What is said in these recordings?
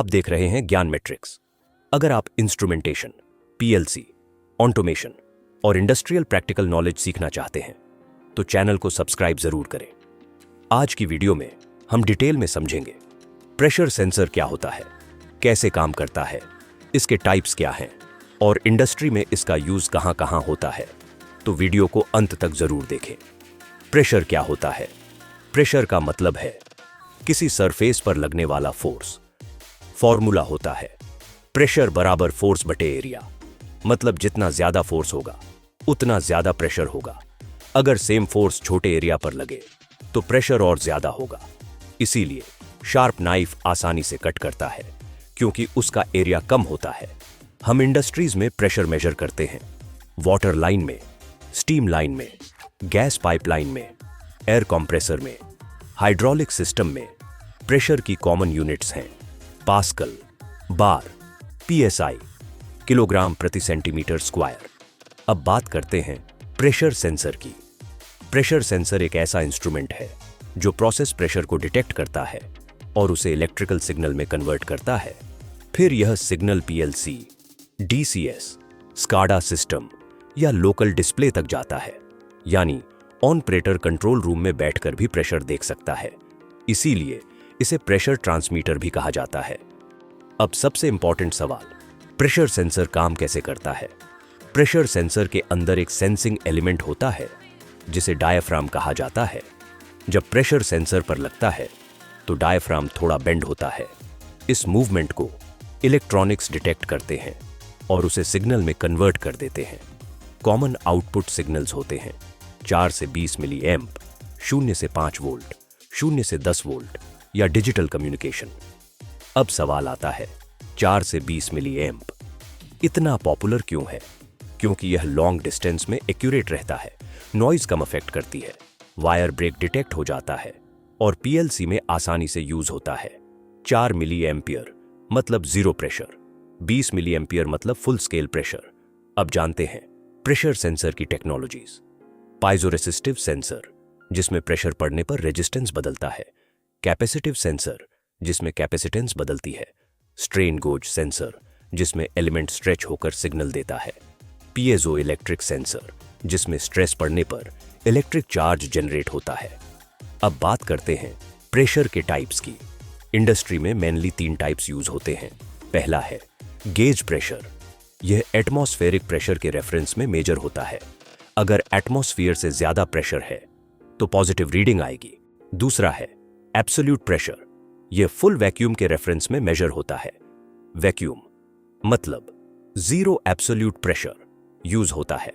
आप देख रहे हैं ज्ञान मैट्रिक्स। अगर आप इंस्ट्रूमेंटेशन, पीएलसी, ऑटोमेशन और इंडस्ट्रियल प्रैक्टिकल नॉलेज सीखना चाहते हैं तो चैनल को सब्सक्राइब जरूर करें। आज की वीडियो में हम डिटेल में समझेंगे प्रेशर सेंसर क्या होता है, कैसे काम करता है, इसके टाइप्स क्या हैं और इंडस्ट्री में इसका यूज कहां कहां होता है। तो वीडियो को अंत तक जरूर देखें। प्रेशर क्या होता है? प्रेशर का मतलब है किसी सरफेस पर लगने वाला फोर्स। फॉर्मूला होता है प्रेशर बराबर फोर्स बटे एरिया, मतलब जितना ज्यादा फोर्स होगा उतना ज्यादा प्रेशर होगा। अगर सेम फोर्स छोटे एरिया पर लगे तो प्रेशर और ज्यादा होगा। इसीलिए शार्प नाइफ आसानी से कट करता है क्योंकि उसका एरिया कम होता है। हम इंडस्ट्रीज में प्रेशर मेजर करते हैं, वाटर लाइन में, स्टीम लाइन में, गैस पाइपलाइन में, एयर कंप्रेसर में, हाइड्रोलिक सिस्टम में। प्रेशर की कॉमन यूनिट्स हैं पास्कल, बार, पीएसआई, किलोग्राम प्रति सेंटीमीटर स्क्वायर। अब बात करते हैं प्रेशर सेंसर की। प्रेशर सेंसर एक ऐसा इंस्ट्रूमेंट है जो प्रोसेस प्रेशर को डिटेक्ट करता है और उसे इलेक्ट्रिकल सिग्नल में कन्वर्ट करता है। फिर यह signal PLC, DCS, SCADA system या लोकल डिस्प्ले तक जाता है, यानी ऑपरेटर कंट्रोल रूम में बैठकर भी प्रेशर देख सकता है। इसीलिए इसे प्रेशर ट्रांसमीटर भी कहा जाता है। अब सबसे इंपॉर्टेंट सवाल, प्रेशर सेंसर काम कैसे करता है? प्रेशर सेंसर के अंदर एक सेंसिंग एलिमेंट होता है जिसे डायाफ्राम कहा जाता है। जब प्रेशर सेंसर पर लगता है तो डायाफ्राम थोड़ा बेंड होता है। इस मूवमेंट को इलेक्ट्रॉनिक्स डिटेक्ट करते हैं और उसे सिग्नल में कन्वर्ट कर देते हैं। कॉमन आउटपुट सिग्नल्स होते हैं 4 से 20 मिली एम्प, 0 से 5 वोल्ट, 0 से 10 वोल्ट या डिजिटल कम्युनिकेशन। अब सवाल आता है 4 से 20 मिली एम्प इतना पॉपुलर क्यों है? क्योंकि यह लॉन्ग डिस्टेंस में एक्यूरेट रहता है, नॉइज कम अफेक्ट करती है, वायर ब्रेक डिटेक्ट हो जाता है और पीएलसी में आसानी से यूज होता है। 4 मिली एम्पियर मतलब जीरो प्रेशर, 20 मिली एम्पियर मतलब फुल स्केल प्रेशर। अब जानते हैं प्रेशर सेंसर की टेक्नोलॉजीज। पाइजोरेसिस्टिव सेंसर, जिसमें प्रेशर पड़ने पर रेजिस्टेंस बदलता है। कैपेसिटिव सेंसर, जिसमें कैपेसिटेंस बदलती है। स्ट्रेन गोज सेंसर, जिसमें एलिमेंट स्ट्रेच होकर सिग्नल देता है। पीएजो इलेक्ट्रिक सेंसर, जिसमें स्ट्रेस पड़ने पर इलेक्ट्रिक चार्ज जनरेट होता है। अब बात करते हैं प्रेशर के टाइप्स की। इंडस्ट्री में मेनली 3 टाइप्स यूज होते हैं। पहला है गेज प्रेशर। यह एटमॉस्फेरिक प्रेशर के रेफरेंस में मेजर होता है। अगर एटमॉस्फेयर से ज्यादा प्रेशर है तो पॉजिटिव रीडिंग आएगी। दूसरा है एब्सोल्यूट प्रेशर। यह फुल वैक्यूम के रेफरेंस में मेजर होता है। वैक्यूम मतलब जीरो एब्सोल्यूट प्रेशर यूज होता है।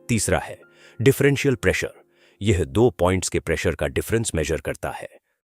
तीसरा है डिफरेंशियल प्रेशर। यह 2 पॉइंट्स के प्रेशर का डिफरेंस मेजर करता है।